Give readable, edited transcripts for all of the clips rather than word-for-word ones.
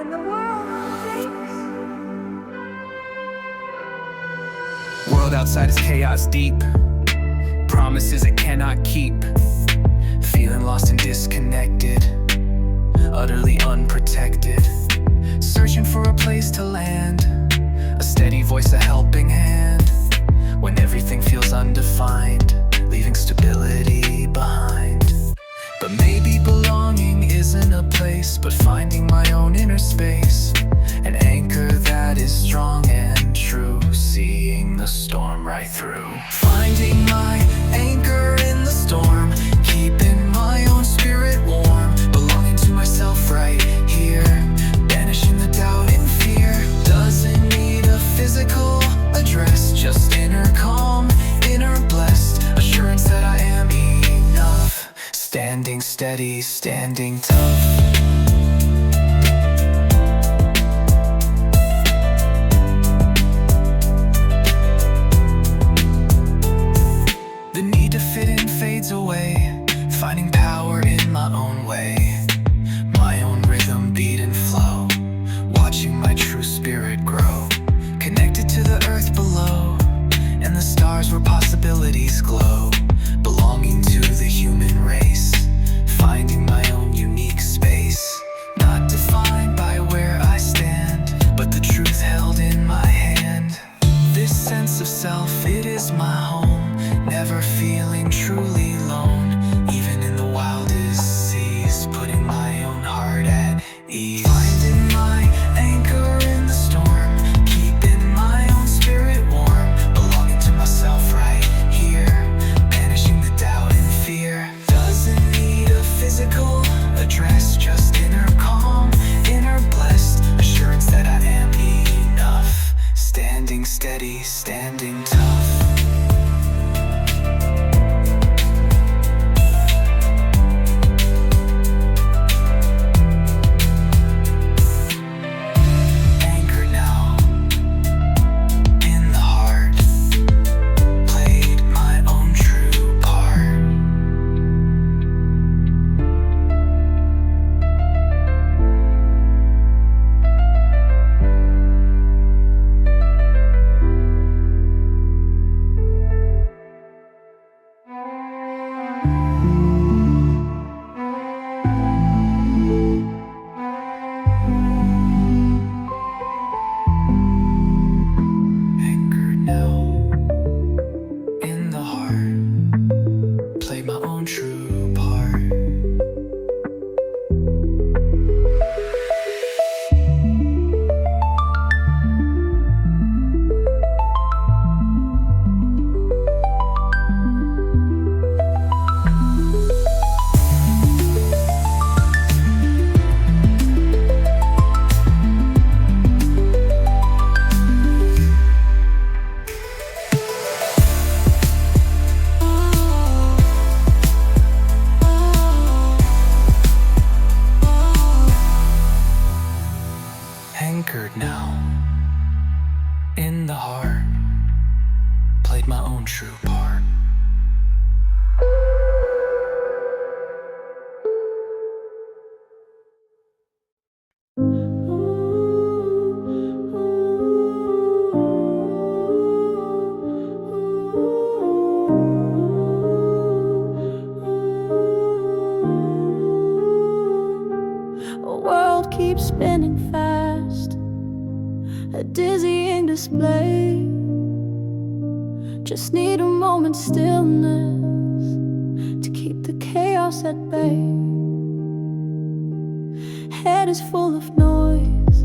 when the world shakes. World outside is chaos deep, promises it cannot keep. Feeling lost and disconnected, utterly unprotected. Searching for a place to land, a steady voice, a helping hand. When everything feels undefined, leaving stability behind. But maybe belonging isn't a place, but finding my own inner space. An anchor that is strong and true, seeing the storm right through. Finding my anchor in the storm, keeping my own spirit warm. Belonging to myself right here, banishing the doubt and fear. Doesn't need a physical address, just inner calm, inner blessed. Assurance that I am enough, standing steady, standing tough. The need to fit in fades away, finding power in my own way. My own rhythm, beat and flow, watching my true spirit grow. Connected to the earth below, and the stars where possibilities glow. Belonging to the human race, finding my own unique space. Not defined by where I stand, but the truth held in my hand. This sense of self, it is my home, never feeling truly alone. Even in the wildest seas, putting my own heart at ease. Finding my anchor in the storm, keeping my own spirit warm. Belonging to myself right here, banishing the doubt and fear. Doesn't need a physical address, just inner calm, inner blessed. Assurance that I am enough, standing steady, standing tough. Anchored now in the heart, played my own true part. A world keeps spinning fast, a dizzying display. Just need a moment's stillness to keep the chaos at bay. Head is full of noise,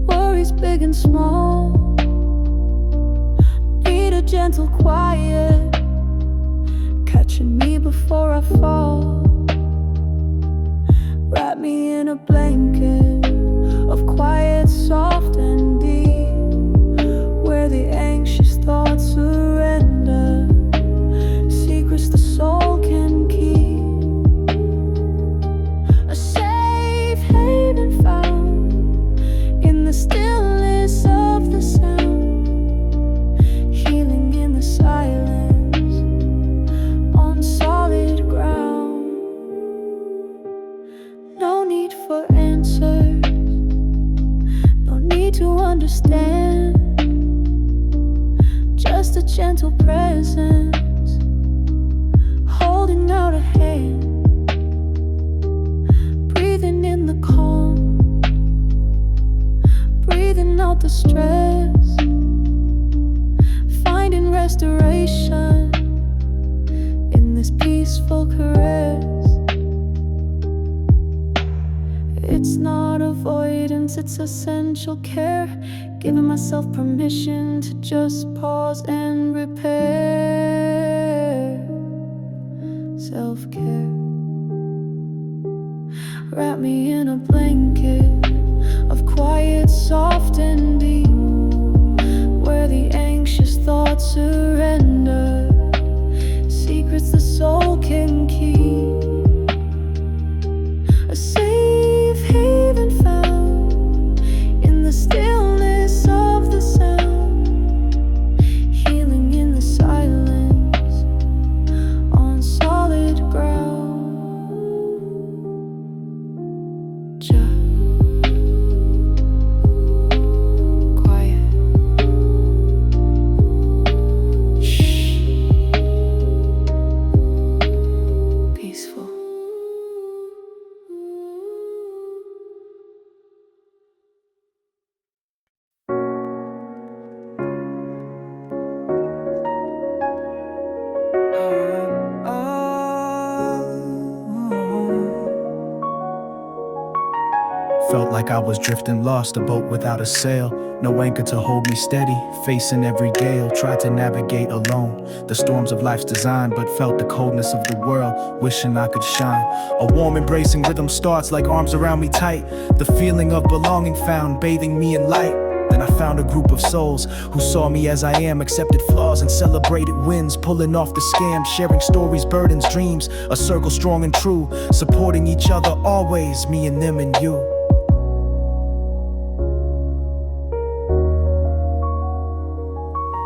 worries big and small. Need a gentle quiet, catching me before I fall. Wrap me in a blanket of quiet, soft and deep, where the anxious thoughts surrender, secrets the soul can keep. A safe haven found in the stillness of the sound, healing in the silence on solid ground. No need for answers, understand. Just a gentle presence, holding out a hand, breathing in the calm, breathing out the stress, finding restoration in this peaceful caress. It's not avoidance, it's essential care, giving myself permission to just pause and repair. Self-care. Wrap me in a blanket of quiet, soft and deep, where the anxious thoughts surrender, secrets the soul can keep. A safe haven found in the stillness of the sound, healing in the silence on solid ground. Just quiet. Shh. Peaceful. Felt like I was drifting lost, a boat without a sail. No anchor to hold me steady, facing every gale. Tried to navigate alone the storms of life's design, but felt the coldness of the world, wishing I could shine. A warm embracing rhythm starts like arms around me tight. The feeling of belonging found, bathing me in light. Then I found a group of souls who saw me as I am, accepted flaws and celebrated wins, pulling off the scam, sharing stories, burdens, dreams. A circle strong and true, supporting each other always, me and them and you.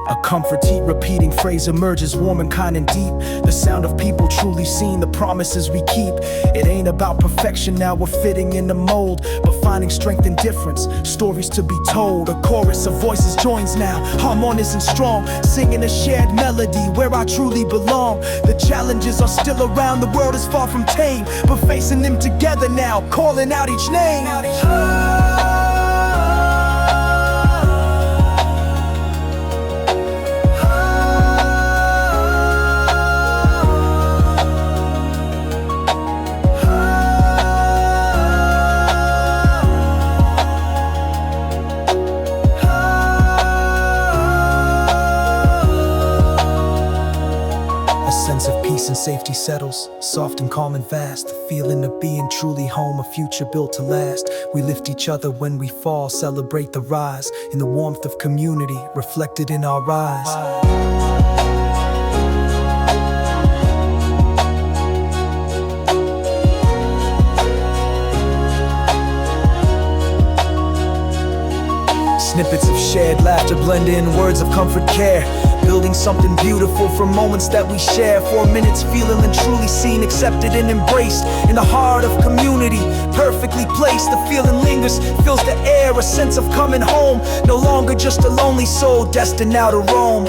A comfort heat repeating phrase emerges, warm and kind and deep. The sound of people truly seen, the promises we keep. It ain't about perfection now, we're fitting in the mold, but finding strength in difference, stories to be told. A chorus of voices joins now, harmonious and strong, singing a shared melody where I truly belong. The challenges are still around, the world is far from tame, but facing them together now, calling out each name. And safety settles, soft and calm and vast. The feeling of being truly home, a future built to last. We lift each other when we fall, celebrate the rise, in the warmth of community, reflected in our eyes. Snippets of shared laughter blend in words of comfort, care, building something beautiful from moments that we share. 4 minutes feeling and truly seen, accepted and embraced in the heart of community, perfectly placed. The feeling lingers, fills the air, a sense of coming home. No longer just a lonely soul destined now to roam.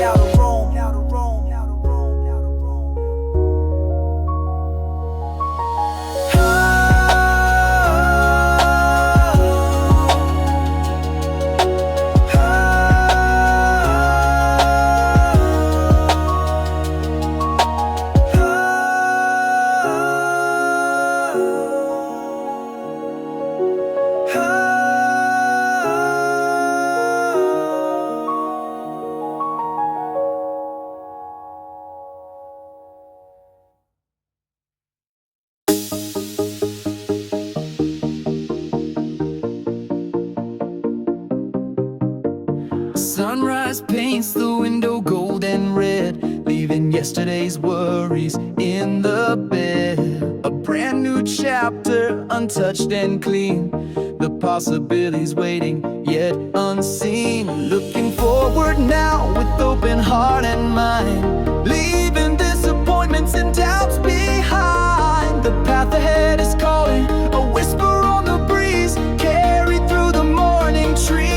Sunrise paints the window gold and red, leaving yesterday's worries in the bed. A brand new chapter, untouched and clean. The possibilities waiting, yet unseen. Looking forward now with open heart and mind, leaving disappointments and doubts behind. The path ahead is calling, a whisper on the breeze, carried through the morning trees.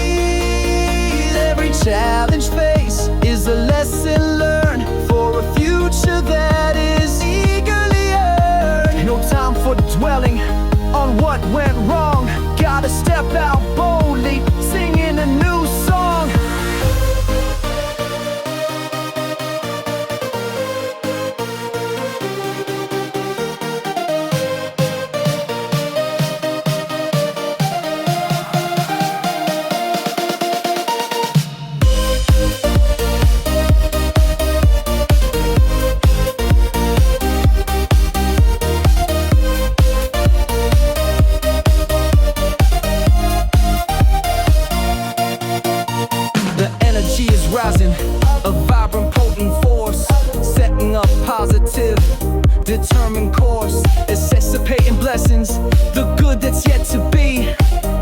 determined course, anticipating blessings, the good that's yet to be,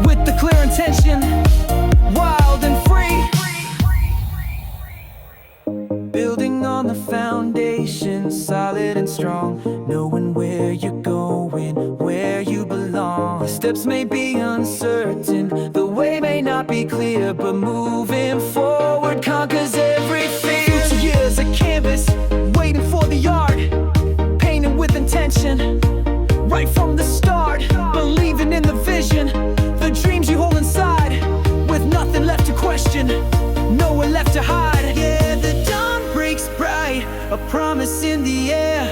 with the clear intention, wild and free. Building on the foundation, solid and strong, knowing where you're going, where you belong. The steps may be uncertain, the way may not be clear, but moving forward conquers every fear. Future years a canvas, waiting for the art, painted with intention, right from the start. Believing in the vision, the dreams you hold inside, with nothing left to question, nowhere left to hide. Yeah, the dawn breaks bright, a promise in the air,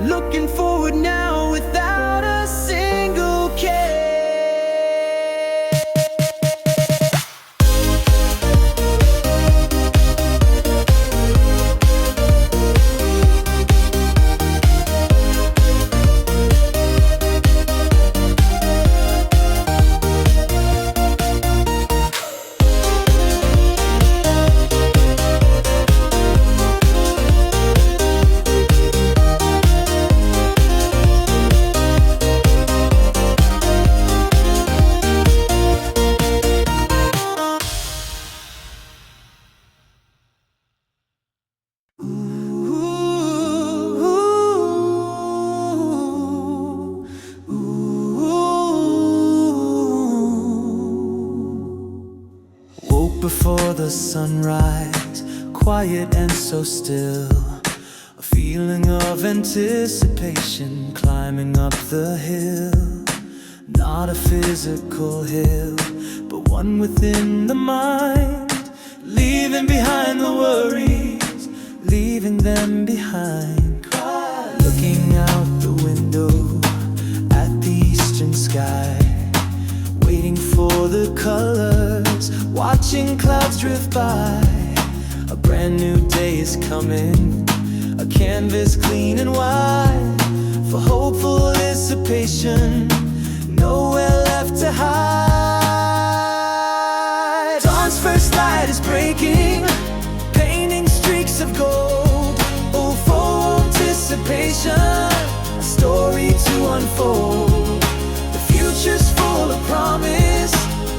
looking forward now without a single care. Before the sunrise, quiet and so still, a feeling of anticipation climbing up the hill. Not a physical hill, but one within the mind, leaving behind the worries, leaving them behind. Looking out the window at the eastern sky, waiting for the colors, watching clouds drift by. A brand new day is coming, a canvas clean and wide, for hopeful dissipation, nowhere left to hide. Dawn's first light is breaking, painting streaks of gold. Oh, for anticipation, a story to unfold. The future's full of promise,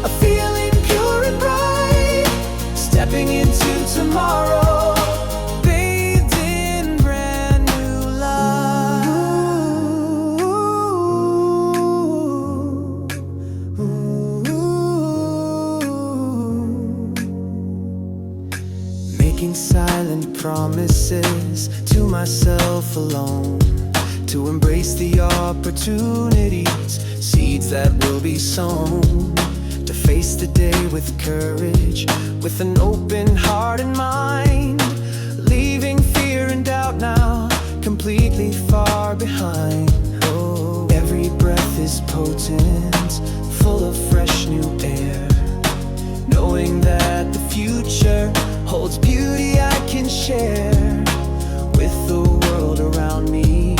a feeling pure and bright, stepping into tomorrow, bathed in brand new light. Making silent promises to myself alone, to embrace the opportunities, seeds that will be sown, to face the day with courage, with an open heart and mind, leaving fear and doubt now completely far behind. Oh, every breath is potent, full of fresh new air, knowing that the future holds beauty I can share, with the world around me,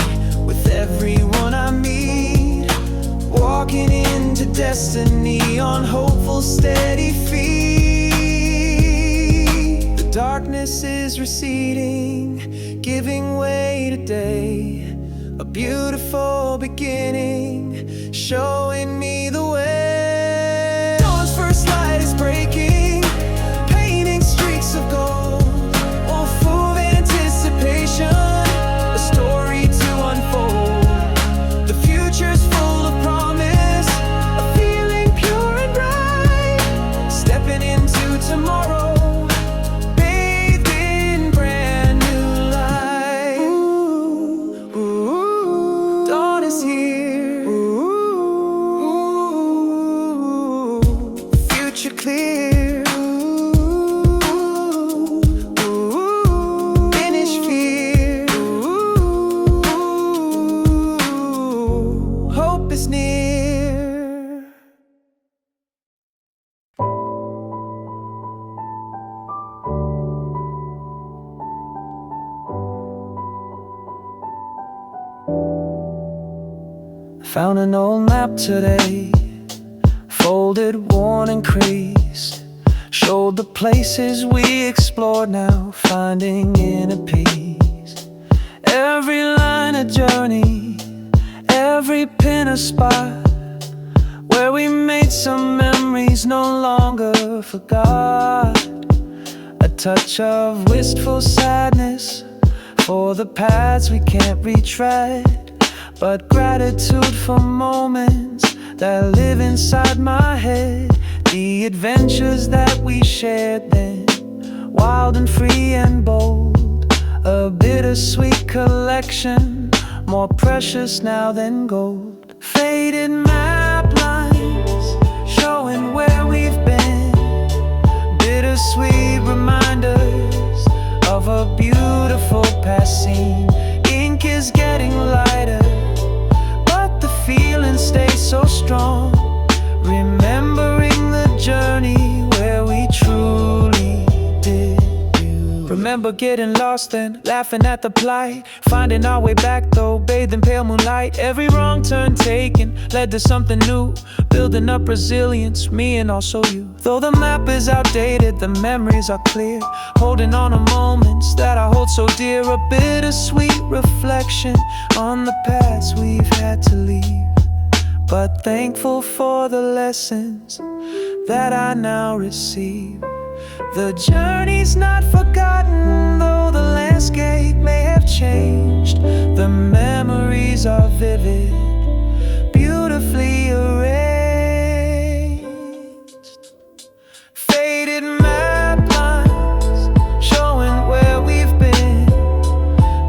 with everyone I meet, walking into destiny on hopeful, steady feet. The darkness is receding, giving way to day, a beautiful beginning, showing me the way. Dawn's first light is breaking, painting streaks of gold. Oh, full of anticipation, a story to unfold. The future's full of promise, a feeling pure and bright, stepping into tomorrow, bathed in brand new light. Ooh, ooh, dawn is here. Ooh, future clear. Ooh, finish fear. Ooh, hope is near. Found an old map today, folded, worn and creased, showed the places we explored, now finding inner peace. Every line a journey, every pin a spot where we made some memories no longer forgot. A touch of wistful sadness for the paths we can't retread, but gratitude for moments that live inside my head. The adventures that we shared then, wild and free and bold. A bittersweet collection, more precious now than gold. Faded map lines, showing where we've been. Bittersweet reminders of a beautiful past scene. Ink is getting lighter, but the feeling stays so strong. Remembering the journey where we truly did. Remember getting lost and laughing at the plight, finding our way back though, bathed in pale moonlight. Every wrong turn taken led to something new, building up resilience, me and also you. Though the map is outdated, the memories are clear, holding on to moments that I hold so dear. A bittersweet reflection on the paths we've had to leave, but thankful for the lessons that I now receive. The journey's not forgotten, though the landscape may have changed. The memories are vivid, beautifully arranged. Faded map lines, showing where we've been.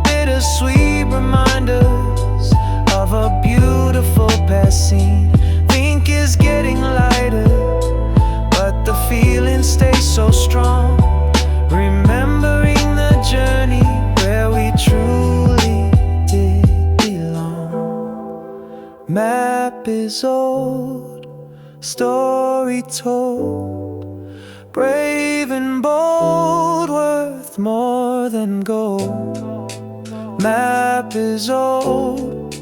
Bittersweet reminders of a beautiful past scene. The ink is getting lighter, but the feeling stays so strong. Remembering the journey where we truly did belong. Map is old, story told, brave and bold, worth more than gold. Map is old,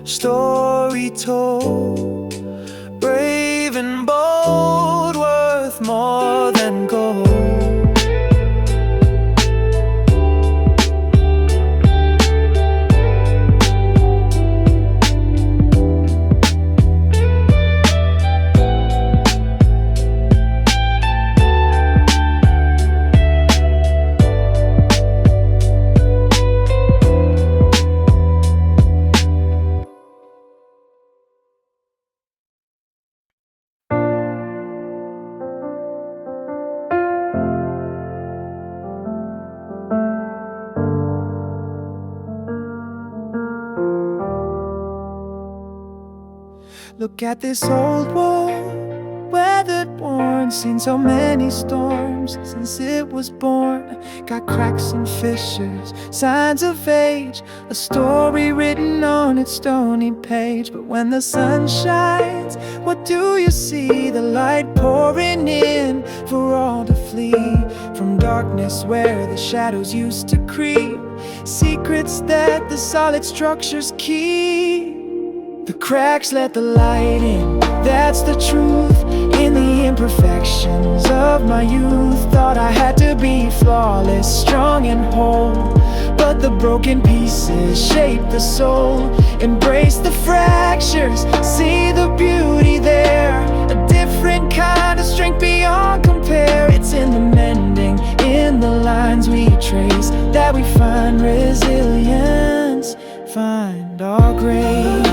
story told, brave and bold, worth more than gold. Look at this old wall, weathered, worn, seen so many storms since it was born. Got cracks and fissures, signs of age, a story written on its stony page. But when the sun shines, what do you see? The light pouring in for all to flee from darkness where the shadows used to creep. Secrets that the solid structures keep. The cracks let the light in, that's the truth. In the imperfections of my youth, thought I had to be flawless, strong and whole. But the broken pieces shape the soul. Embrace the fractures, see the beauty there. A different kind of strength beyond compare. It's in the mending, in the lines we trace, that we find resilience, find our grace.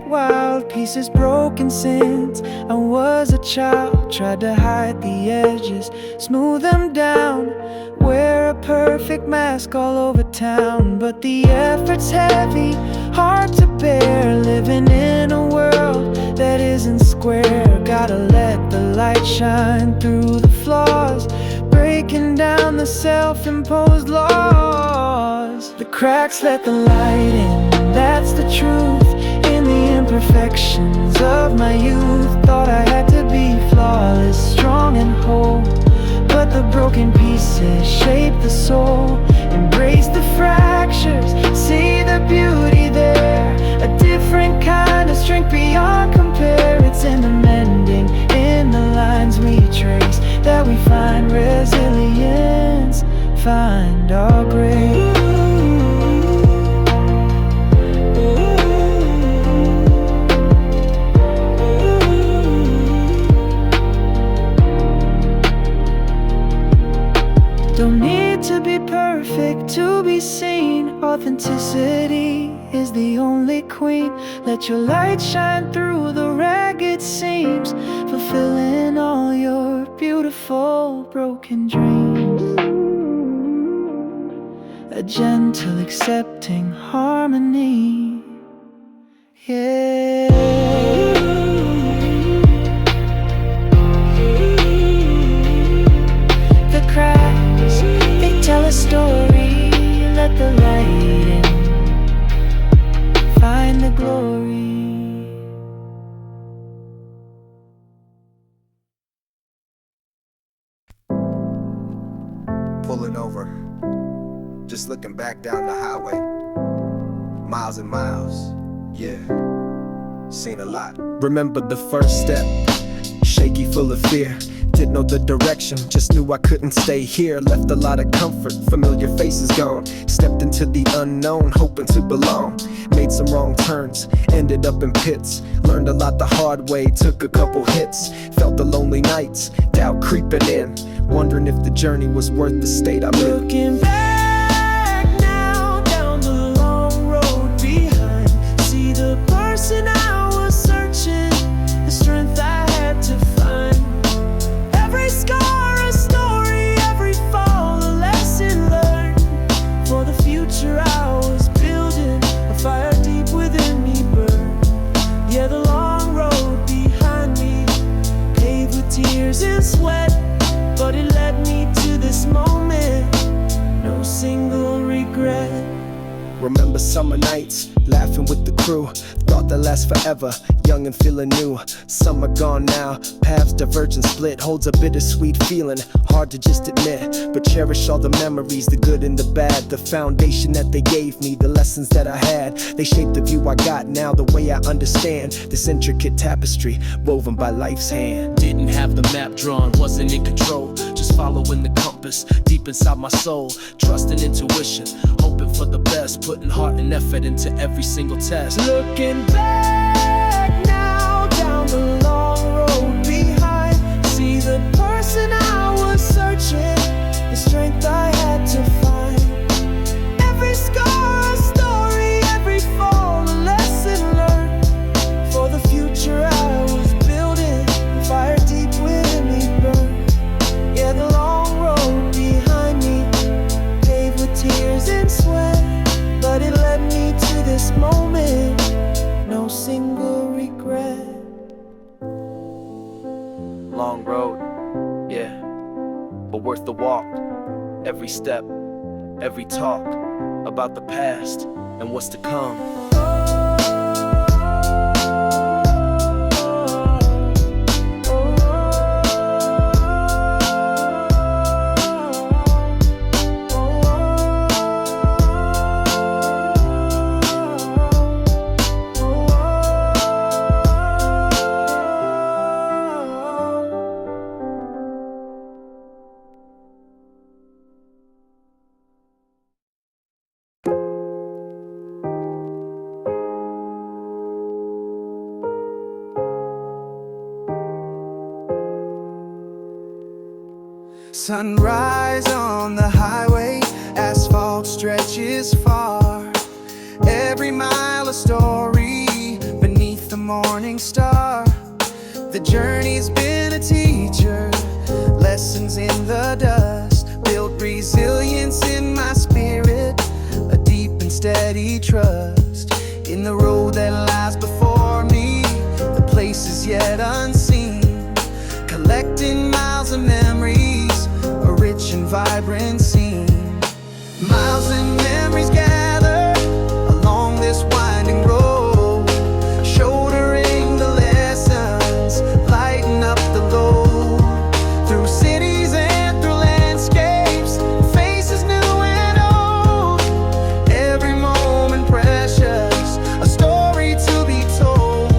Wild pieces broken since I was a child. Tried to hide the edges, smooth them down, wear a perfect mask all over town. But the effort's heavy, hard to bear, living in a world that isn't square. Gotta let the light shine through the flaws, breaking down the self-imposed laws. The cracks let the light in, that's the truth. In the imperfections of my youth, thought I had to be flawless, strong and whole. But the broken pieces shape the soul. Embrace the fractures, see the beauty there. find our grave. Don't need to be perfect to be seen. Authenticity is the only queen. Let your light shine through the ragged seams, fulfilling all your beautiful broken dreams. A gentle accepting harmony. Yeah. The cracks, they tell a story. Let the light in, find the glory. Pulling over, just looking back down the highway. Miles and miles, yeah, seen a lot. Remember the first step, shaky, full of fear. Didn't know the direction, just knew I couldn't stay here. Left a lot of comfort, familiar faces gone. Stepped into the unknown, hoping to belong. Made some wrong turns, ended up in pits. Learned a lot the hard way, took a couple hits. Felt the lonely nights, doubt creeping in. Wondering if the journey was worth the state I'm in. Looking back now, down the long road behind. See the person I was searching, the strength I had to find. Every scar a story, every fall a lesson learned. For the future I was building, a fire deep within me burned. Yeah, the long road behind me, paved with tears and sweat, but it led me to this moment, no single regret. Remember summer nights, laughing with the crew. Thought that lasts forever, young and feeling new. Some are gone now, paths diverge and split. Holds a bittersweet feeling, hard to just admit. But cherish all the memories, the good and the bad. The foundation that they gave me, the lessons that I had. They shaped the view I got now, the way I understand this intricate tapestry, woven by life's hand. Didn't have the map drawn, wasn't in control. Just following the compass, deep inside my soul. Trusting intuition, hoping for the best. Putting heart and effort into every single test. Looking back now, down the long road behind. See the person I was searching, the strength I had to find. Every scar a story, every fall a lesson learned. For the future I was building, the fire deep within me burned. Yeah, the long road behind me, paved with tears and sweat, but it led me to this moment, no single regret. Long road, yeah, but worth the walk. Every step, every talk about the past and what's to come. Sunrise on the highway, asphalt stretches far. Every mile a story beneath the morning star. The journey's been a teacher, lessons in the dust. Built resilience in my spirit, a deep and steady trust in the road that lies before me, the places yet unseen. Collecting miles of memories, a rich and vibrant scene. Miles and memories gather along this winding road, shouldering the lessons, lighting up the load. Through cities and through landscapes, faces new and old. Every moment precious, a story to be told.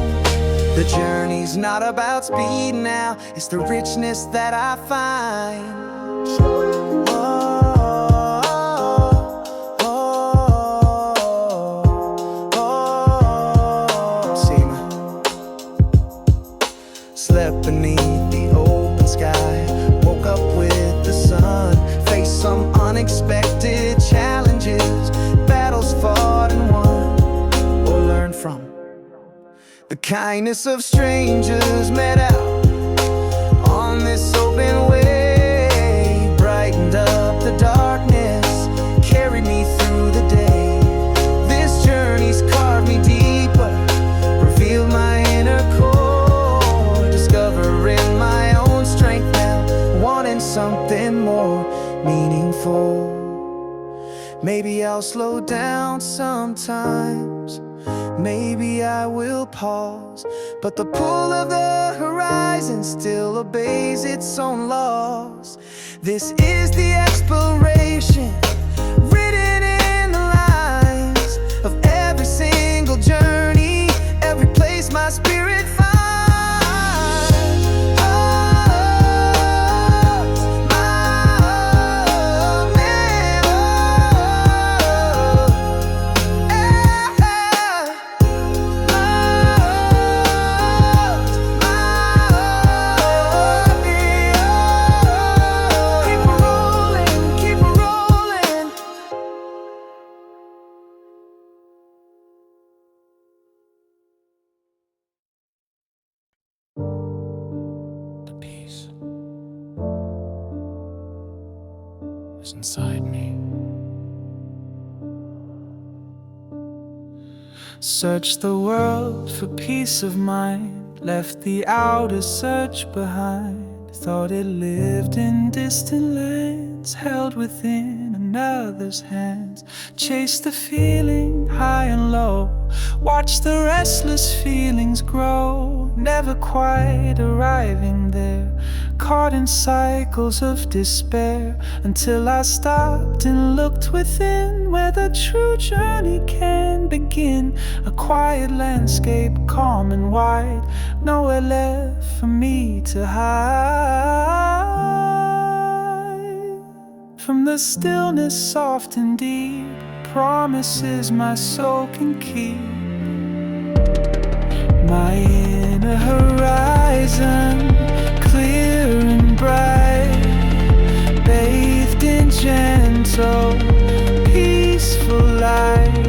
The journey's not about speed now, it's the richness that I find. Oh. slept beneath the open sky, woke up with the sun, faced some unexpected challenges, battles fought and won, or learned from. The kindness of strangers met out on this open way, brightened up the darkness, carried me through the day. This journey's carved me deeper, revealed my inner core, discovering my own strength now, wanting something more meaningful. Maybe I'll slow down sometimes, maybe I will pause, but the pull of the horizon still obeys its own laws. This is the exploration, written in the lines of every single journey, every place my spirit finds. The peace is inside me. Searched the world for peace of mind, left the outer search behind. Thought it lived in distant lands, held within another's hands. Chased the feeling high and low, watched the restless feelings grow, never quite arriving there. Caught in cycles of despair, until I stopped and looked within, where the true journey can begin. A quiet landscape, calm and wide, nowhere left for me to hide. From the stillness soft and deep, promises my soul can keep. My inner horizon, clear and bright, bathed in gentle, peaceful light,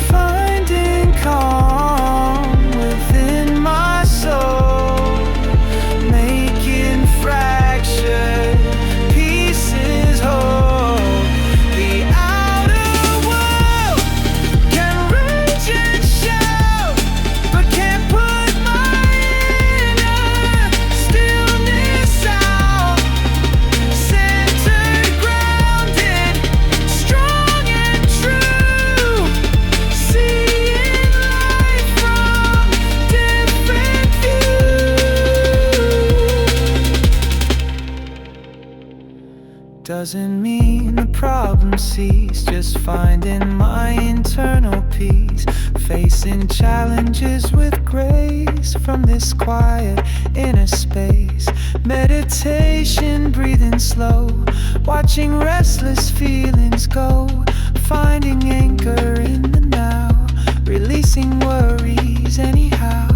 finding calm within my soul, making fractured pieces whole. The outer world can rage and shout, but can't put my inner stillness out. Centered, grounded, strong and true, seeing life from different views. Doesn't mean the problem cease, just finding my internal peace, facing challenges with grace from this quiet inner space. Meditation, breathing slow, watching restless feelings go, finding anchor in the now, releasing worries anyhow.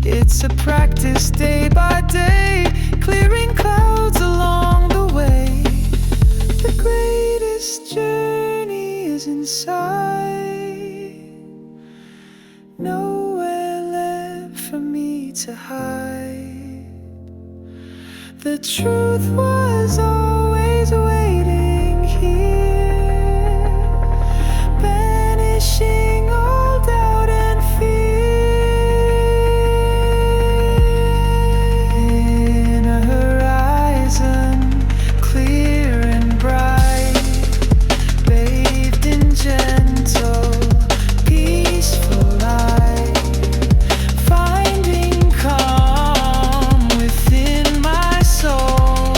It's a practice day by day, clearing clouds along the way. The greatest journey is inside, nowhere left for me to hide. The truth was always waiting here, banishing all doubt and fear. In a horizon, clear and bright, bathed in gentle, peaceful light, finding calm within my soul,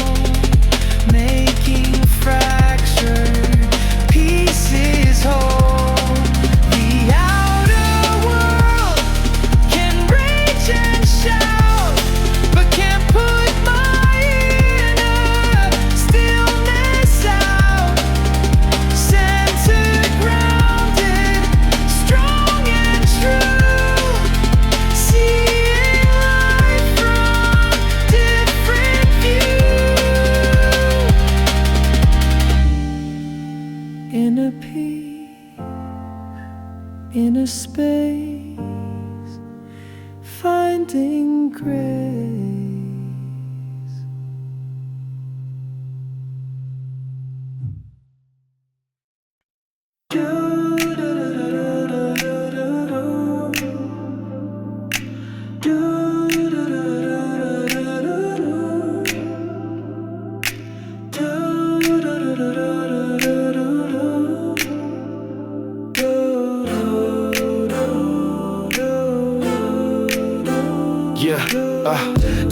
unwinding grace.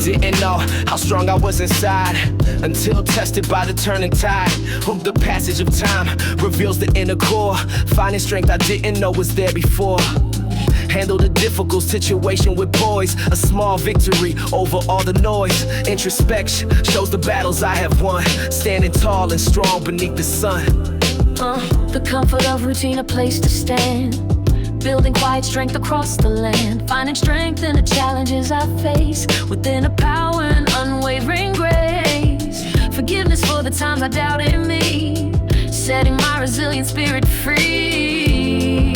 Didn't know how strong I was inside until tested by the turning tide of the passage of time. Reveals the inner core, finding strength I didn't know was there before. Handled a difficult situation with poise, a small victory over all the noise. Introspection shows the battles I have won, standing tall and strong beneath the sun. The comfort of routine, a place to stand. Building quiet strength across the land. Finding strength in the challenges I face. Within a power and unwavering grace. Forgiveness for the times I doubted me. Setting my resilient spirit free.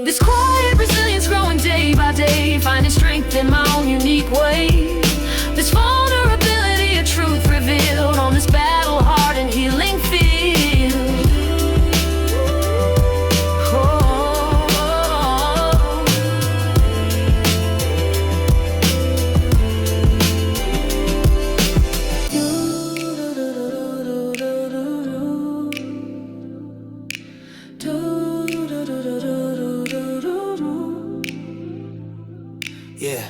This quiet resilience growing day by day. Finding strength in my own unique way. This vulnerability, a truth revealed on this battle hard and healing field. Yeah,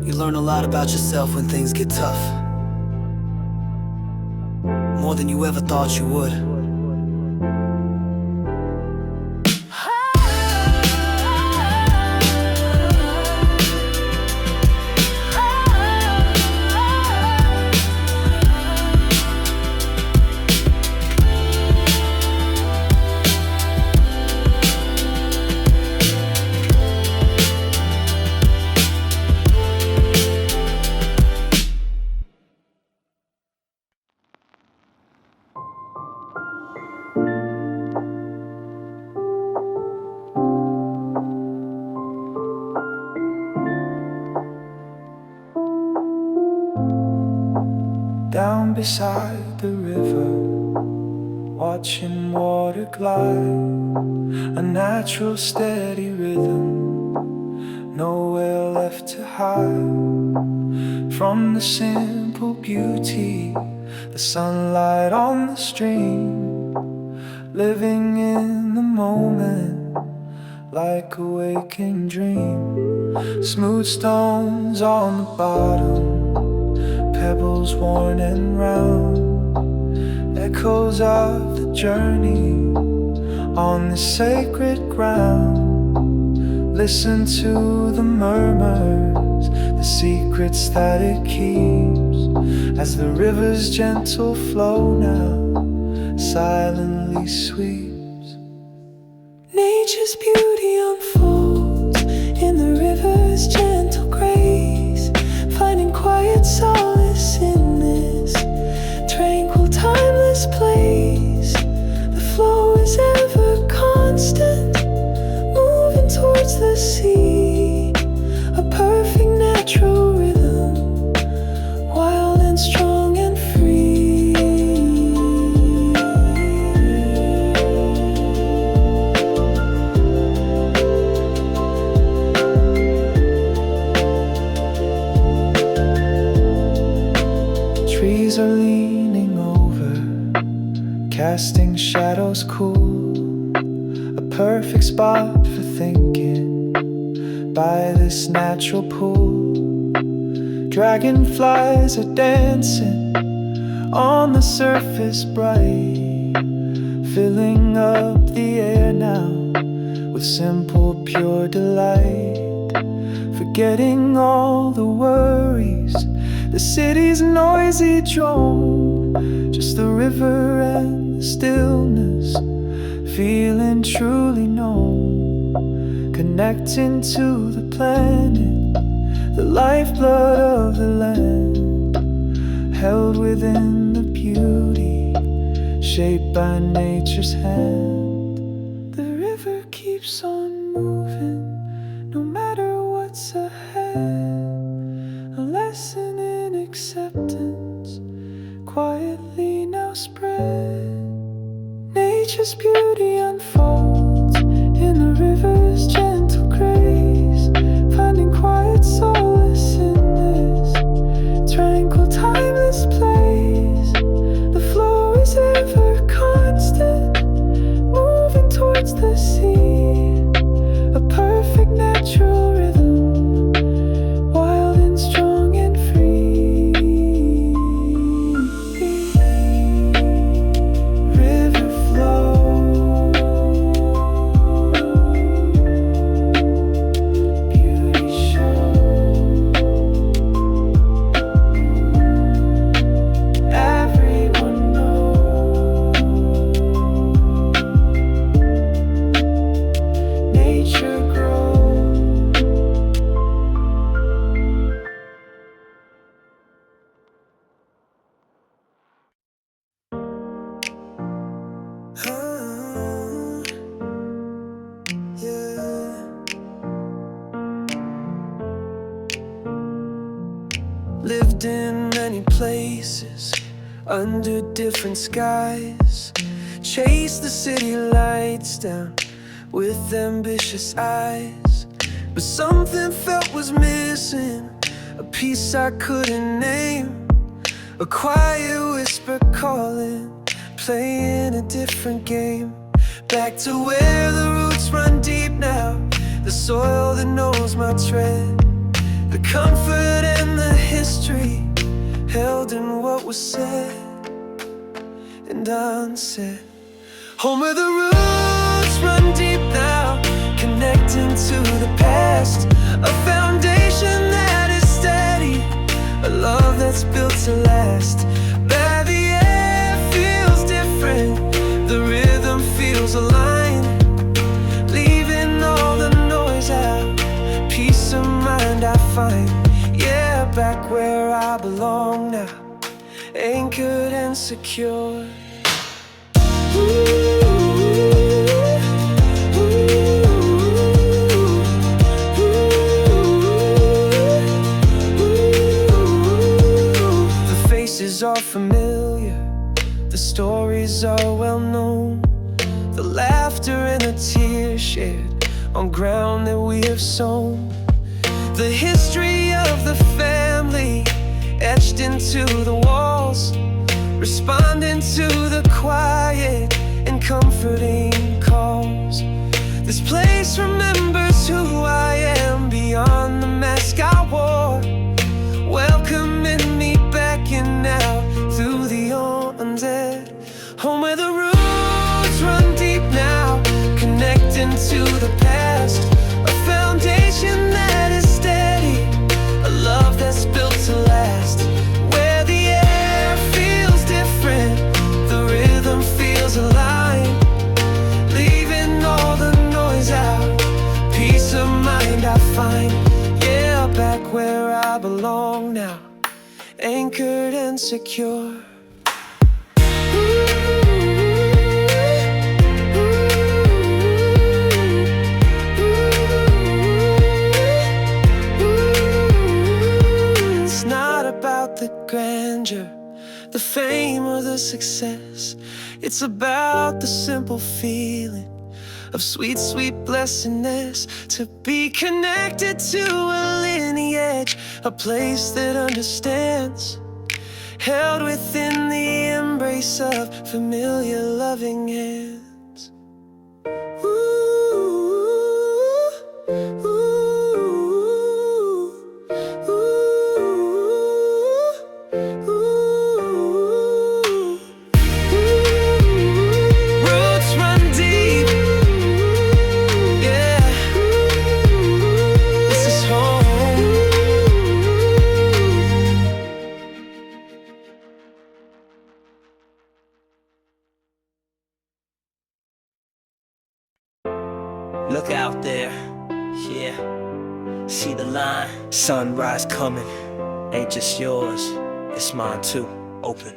you learn a lot about yourself when things get tough. More than you ever thought you would. Down beside the river, watching water glide, a natural steady rhythm, nowhere left to hide. From the simple beauty, the sunlight on the stream, living in the moment like a waking dream. Smooth stones on the bottom, pebbles worn and round, echoes of the journey on the sacred ground. Listen to the murmurs, the secrets that it keeps, as the river's gentle flow now silently sweeps. Nature's beauty unfolds in the river's gentle grace, finding quiet solace in this tranquil, timeless place. The flow is ever constant, moving towards the sea, a perfect natural rhythm, wild and strong and free. Trees are leaning over, casting shadows cool, a perfect spot for thinking by this natural pool. Dragonflies are dancing on the surface bright, filling up the air now with simple pure delight. Forgetting all the worries, the city's noisy drone, just the river and the stillness, feeling truly known. Connecting to the planet, the lifeblood of the land, held within the beauty, shaped by nature's hand. The river river keeps on moving, no matter what's ahead. A lesson in acceptance, quietly now spread. Nature's beauty unfolds in the river's gentle grace, finding quiet solace in this tranquil, timeless place. The flow is ever constant, moving towards the sea, a perfect natural rhythm, wild and strong and free. River flow, beauty show. Everyone knows nature grows. Yeah. Lived in many places, under different skies. Chased the city lights down with ambitious eyes. But something felt was missing, a piece I couldn't name. A quiet whisper calling, playing a different game. Back to where the roots run deep now, the soil that knows my tread. The comfort and the history held in what was said and unsaid. Home where the roots run deep now, connecting to the past. A foundation that is steady, a love that's built to last. Where the air feels different, the rhythm feels aligned, leaving all the noise out, peace of mind I find. Yeah, back where I belong now, anchored and secure. The faces are familiar, the stories are well known, the laughter and the tears shared on ground that we have sown. The history of the family etched into the walls, responding to the quiet and comforting calls. This place remembers who I am beyond the mask I wore, welcoming me back in now through the undead. Home where the roots run deep now, connecting to the past. A foundation that is steady, a love that's built to last. Where the air feels different, the rhythm feels aligned, leaving all the noise out, peace of mind I find. Yeah, back where I belong now, anchored and secure. It's not about the grandeur, the fame or the success. It's about the simple feeling of sweet, sweet blessedness. To be connected to a lineage, a place that understands, held within the embrace of familiar loving hands. Ooh, ooh, ooh, ooh. Roots run deep, yeah. This is home. Look out there, yeah. See the line, sunrise coming. Ain't just yours, it's mine too. Open.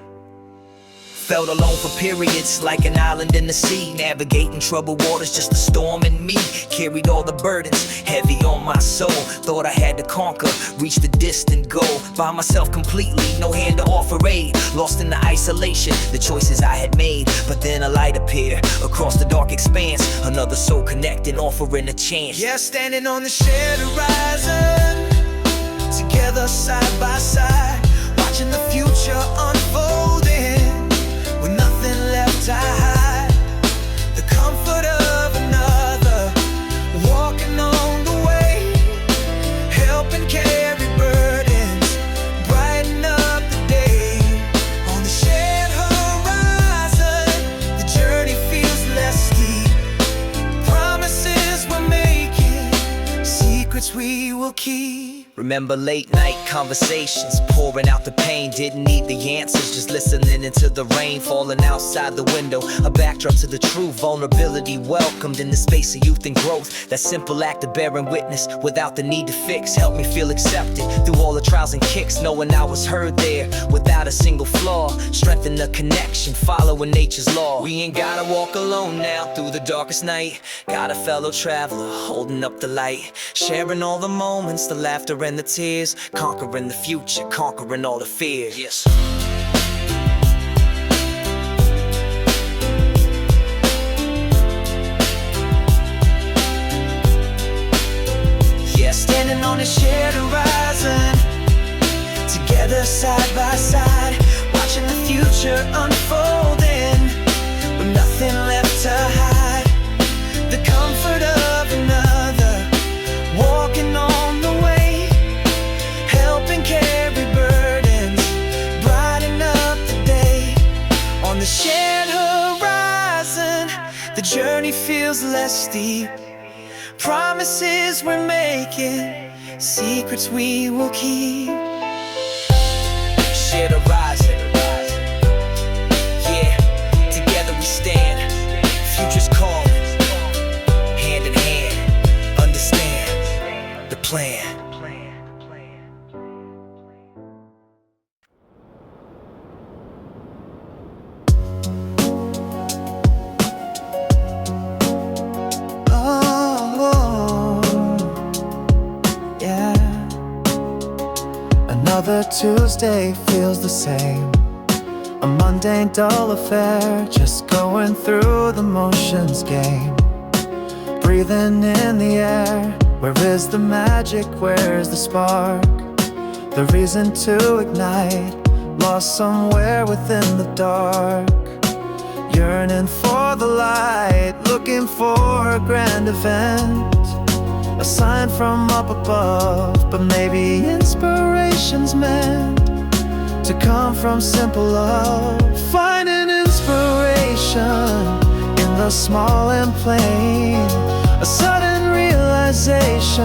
Felt alone for periods, like an island in the sea. Navigating troubled waters, just a storm in me. Carried all the burdens, heavy on my soul. Thought I had to conquer, reach the distant goal. By myself completely, no hand to offer aid. Lost in the isolation, the choices I had made. But then a light appeared, across the dark expanse. Another soul connecting, offering a chance. Yeah, standing on the shared horizon, together side by side, watching the future unfolding, with nothing left to hide. The comfort of another, walking on the way, helping carry burdens, brighten up the day. On the shared horizon, the journey feels less steep. Promises we're making, secrets we will keep. Remember late night conversations, pouring out the pain. Didn't need the answers, just listening into the rain falling outside the window. A backdrop to the truth, vulnerability welcomed in the space of youth and growth. That simple act of bearing witness without the need to fix helped me feel accepted through all the trials and kicks, knowing I was heard there without a single flaw. Strengthen the connection, following nature's law. We ain't gotta walk alone now through the darkest night. Got a fellow traveler holding up the light, sharing all the moments, the laughter and the tears, conquering the future, conquering all the fears. Yes. Yeah, standing on a shared horizon, together side by side, watching the future unfolding, with nothing left to hide. The comfort of another, walking on the way, helping carry burdens, brighten up the day. On the shared horizon, the journey feels less steep. Promises we're making, secrets we will keep. Shared horizon, yeah, together we stand. Future's calling, hand in hand, understand the plan. Another Tuesday feels the same, a mundane, dull affair, just going through the motions game. Breathing in the air, where is the magic, where's the spark? The reason to ignite, lost somewhere within the dark. Yearning for the light, looking for a grand event, a sign from up above, but maybe inspiration's meant to come from simple love. Finding inspiration in the small and plain, a sudden realization,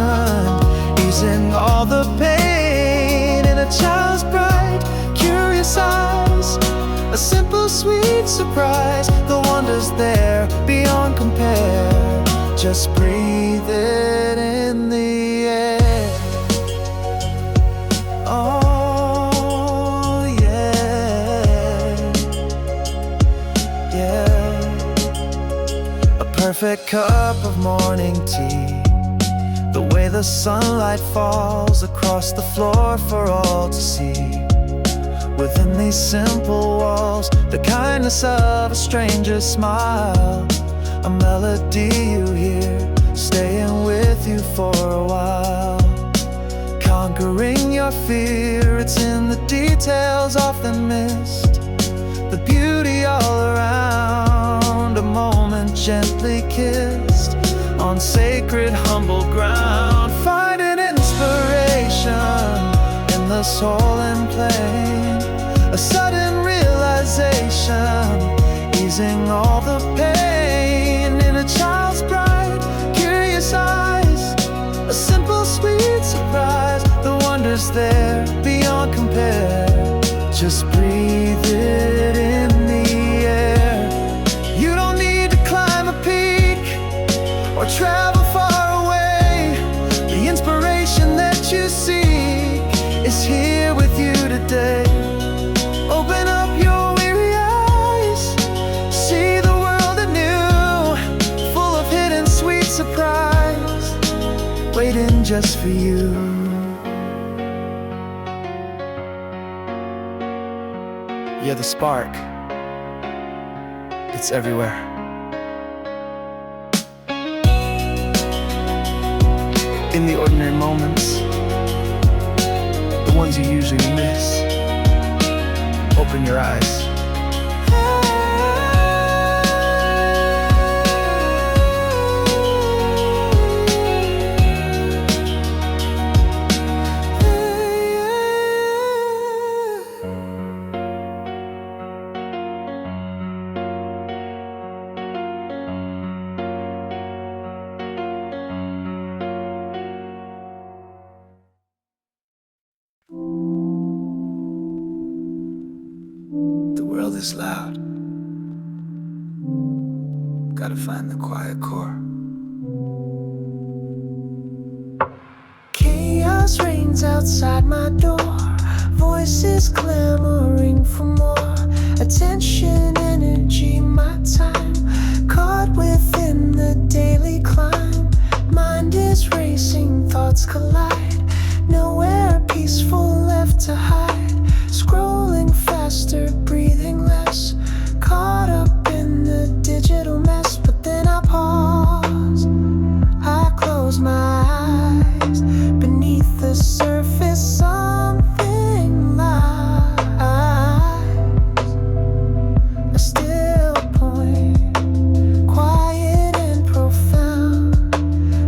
easing all the pain in a child's bright, curious eyes. A simple, sweet surprise, the wonder's there beyond compare. Just breathe it in the air. Oh yeah, yeah. A perfect cup of morning tea, the way the sunlight falls across the floor for all to see. Within these simple walls, the kindness of a stranger's smile, a melody you hear, staying with you for a while. Conquering your fear, it's in the details often missed. The beauty all around, a moment gently kissed, on sacred humble ground. Finding inspiration in the soul and plain, a sudden realization, easing all the pain in a child's bright, curious eyes. A simple, sweet surprise, the wonder's there beyond compare. Just breathe it in the air. You don't need to climb a peak or travel far away. The inspiration that you seek is here with you today. Open up your weary eyes, just for you. You're the spark. It's everywhere. In the ordinary moments, the ones you usually miss, open your eyes. The world is loud. Gotta find the quiet core. Chaos reigns outside my door. Voices clamoring for more attention, energy, my time. Caught within the daily climb. Mind is racing, thoughts collide. Nowhere peaceful left to hide. Scrolling faster, breathing less. Caught up in the digital mess. But then I pause, I close my eyes. Beneath the surface something lies. A still point, quiet and profound.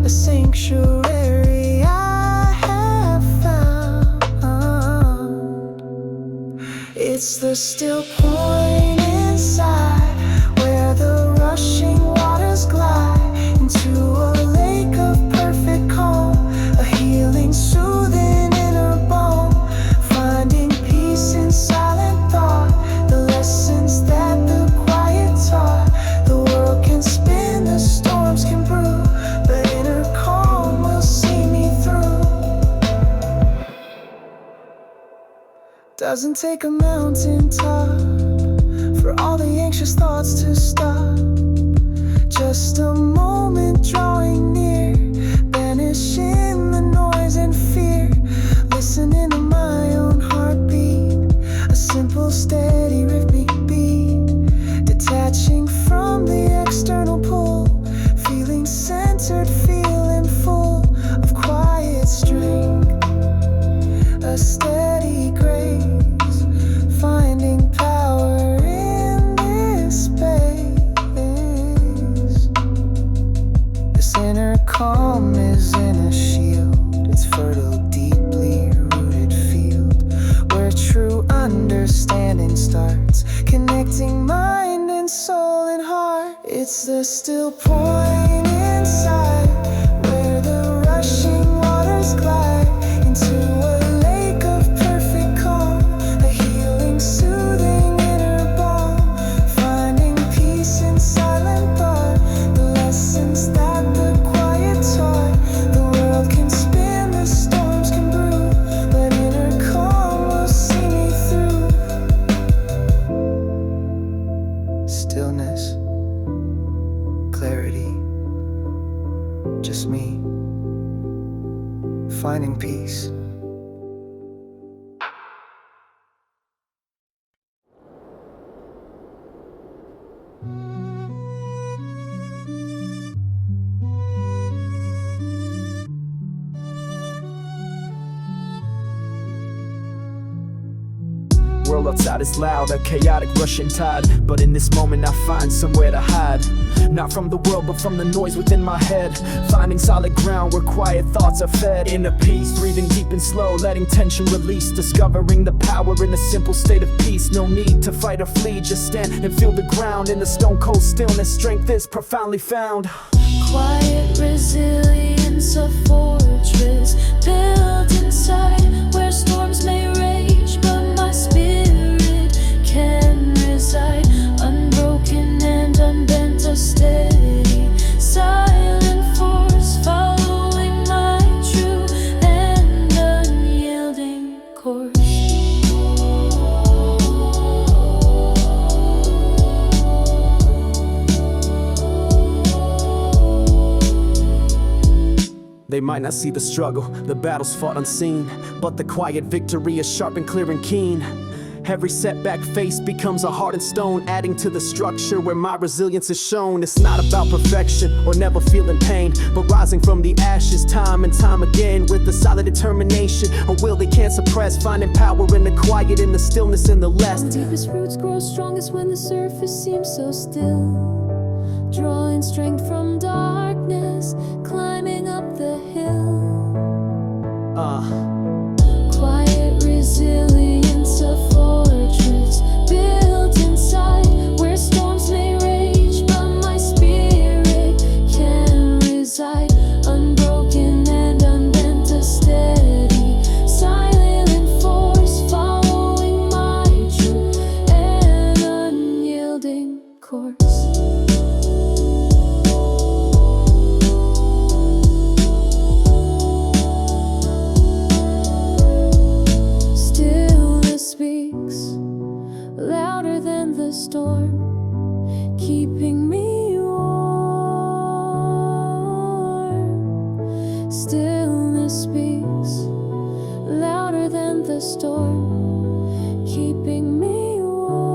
A sanctuary I have found. It's the still point inside, where the rushing waters glide into a lake of perfect calm. A healing, soothing inner balm. Finding peace in silent thought. The lessons that the quiet taught. The world can spin, the storms can brew, but inner calm will see me through. Doesn't take a mountain top for all the anxious thoughts to stop. Just a moment drawing near, banishing the noise and fear. Listening to my own heartbeat, a simple steady rhythmic beat. Detaching from the external pull, feeling centered, feeling full of quiet strength. A steady grace, finding power in this space. This inner calm is in a shield. It's fertile, deeply rooted field, where true understanding starts. Connecting mind and soul and heart. It's the still point inside, where the rushing waters glide into a lake of perfect calm. A healing, soothing inner balm. Finding peace in silent thought. The lessons that the quiet taught. The world can spin, the storms can brew, but inner calm will see me through. Stillness, clarity, just me, finding peace. World outside is loud, a chaotic rushing tide. But in this moment I find somewhere to hide. Not from the world, but from the noise within my head. Finding solid ground where quiet thoughts are fed. Inner peace, breathing deep and slow, letting tension release. Discovering the power in a simple state of peace. No need to fight or flee, just stand and feel the ground. In the stone cold stillness, strength is profoundly found. Quiet resilience, a fortress built inside, where storms may rage, but my spirit can reside. Unbroken and unbent, a steady, silent force, following my true and unyielding course. They might not see the struggle, the battles fought unseen, but the quiet victory is sharp and clear and keen. Every setback faced becomes a hardened stone, adding to the structure where my resilience is shown. It's not about perfection or never feeling pain, but rising from the ashes time and time again with a solid determination, a will they can't suppress, finding power in the quiet, in the stillness, in the less. The deepest roots grow strongest when the surface seems so still, drawing strength from darkness, climbing up the hill. Quiet resilience, a fortress built inside, where storms may rage, but my spirit can reside, unbroken and unbent, a steady, silent force, following my true and unyielding course. Louder than the storm, keeping me warm. Stillness speaks, louder than the storm, keeping me warm.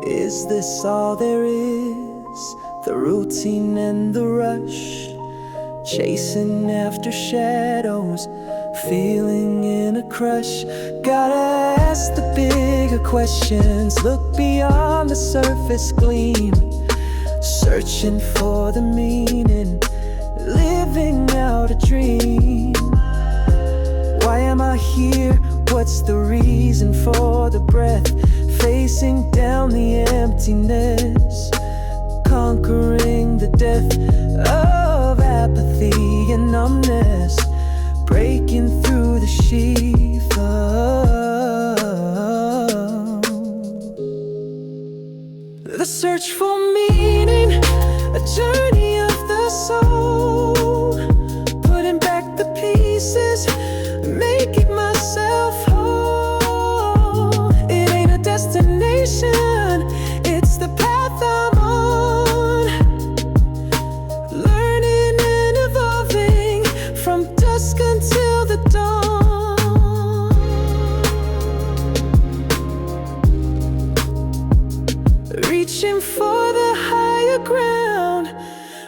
Is this all there is? The routine and the rush, chasing after shadows, feeling in a crush. Gotta ask the bigger questions, look beyond the surface gleam, searching for the meaning, living out a dream. Why am I here? What's the reason for the breath? Facing down the emptiness, conquering the death of apathy and numbness, breaking through the sheath of the search for meaning, a journey of the soul, putting back the pieces, making myself whole. It ain't a destination, it's the path I'm on, learning and evolving from dusk until the dawn, reaching for the higher ground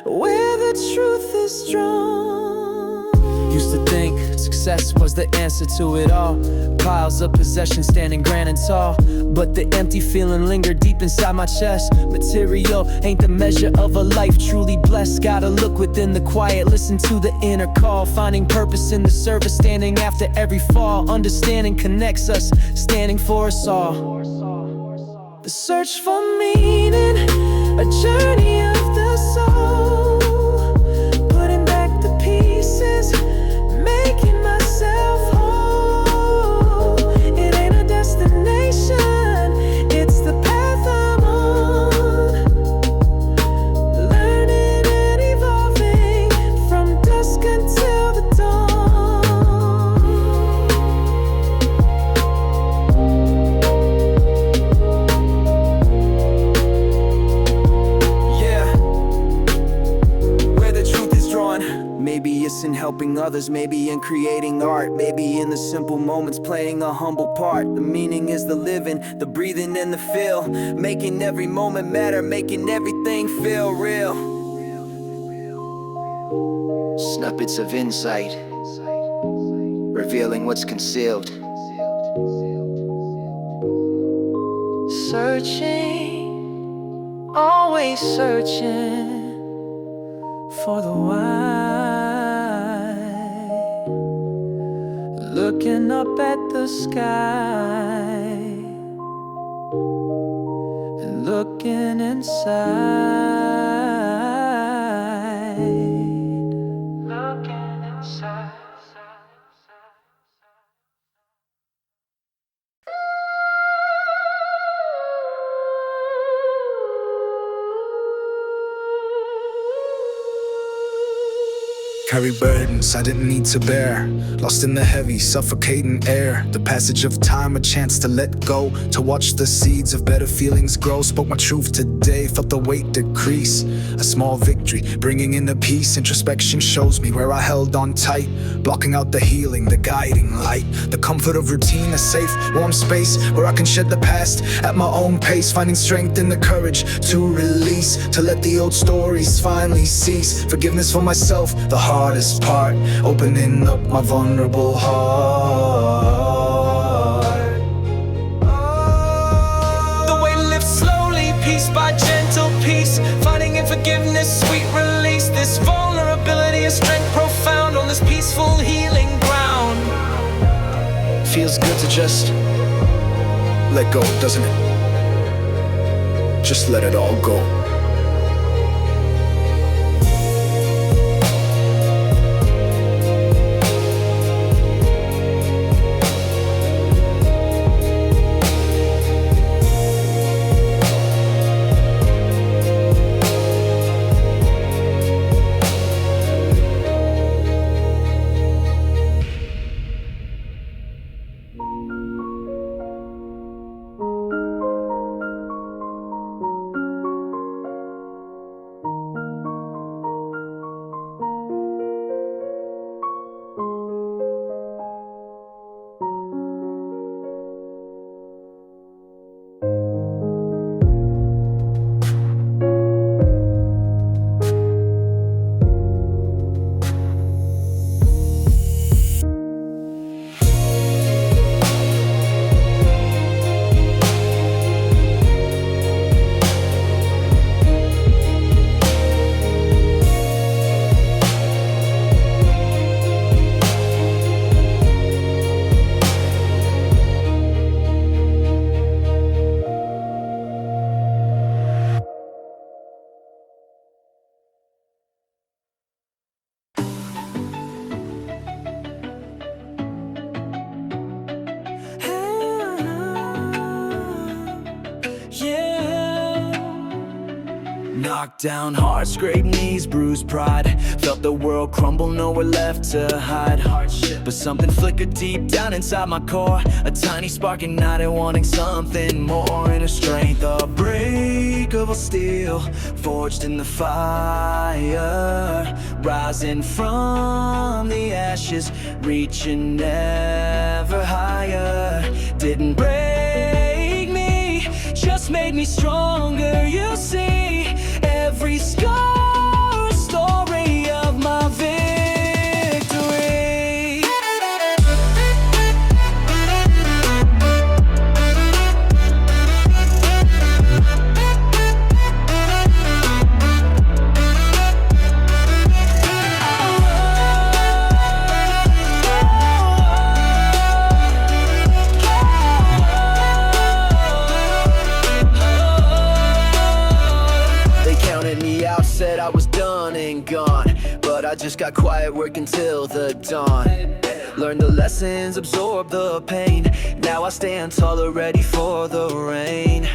where the truth is drawn. Used to think success was the answer to it all, piles of possessions standing grand and tall, but the empty feeling lingered deep inside my chest. Material ain't the measure of a life truly blessed. Gotta look within the quiet, listen to the inner call, finding purpose in the service, standing after every fall. Understanding connects us, standing for us all. The search for meaning, a journey of the soul, putting back the pieces, making myself whole. It ain't a destination, it's the path I'm on, learning and evolving from dusk until the dawn. Maybe it's in helping others, maybe in creating art, maybe in the simple moments playing a humble part. The meaning is the living, the breathing and the feel, making every moment matter, making everything feel real. Snippets of insight, revealing what's concealed. Searching, always searching for the why. Looking up at the sky and looking inside. Looking inside. Carry burdens I didn't need to bear, lost in the heavy, suffocating air. The passage of time, a chance to let go, to watch the seeds of better feelings grow. Spoke my truth today, felt the weight decrease. A small victory, bringing in the peace. Introspection shows me where I held on tight, blocking out the healing, the guiding light. The comfort of routine, a safe, warm space where I can shed the past at my own pace. Finding strength in the courage to release, to let the old stories finally cease. Forgiveness for myself, the hardest part, opening up my vulnerable heart. The weight lifts slowly, piece by gentle piece, finding in forgiveness sweet release. This vulnerability is strength profound on this peaceful healing ground. Feels good to just let go, doesn't it? Just let it all go. Knocked down hard, scraped knees, bruised pride. Felt the world crumble, nowhere left to hide. But something flickered deep down inside my core. A tiny spark ignited, wanting something more. Inner strength, unbreakable steel, forged in the fire. Rising from the ashes, reaching ever higher. Didn't break me, just made me stronger, you see. Every scar, a story of my victory. Said I was done and gone, but I just got quiet, working till the dawn. Learned the lessons, absorbed the pain. Now I stand taller, ready for the rain.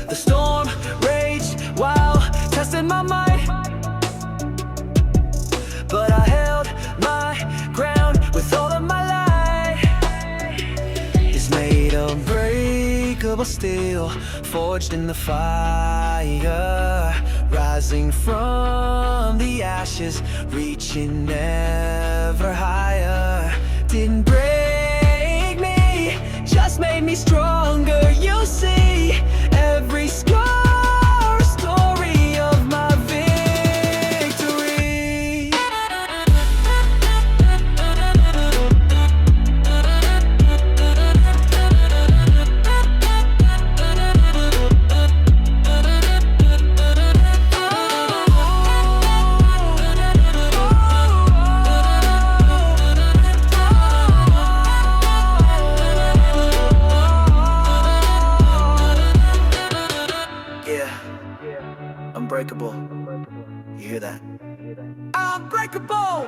The storm raged while testing my might, but I held my ground with all of my light. It's made of unbreakable steel, forged in the fire. Rising from the ashes, reaching ever higher. Didn't break me, just made me stronger, you see. Every scar, a story of my victory. Unbreakable. You hear that? Unbreakable!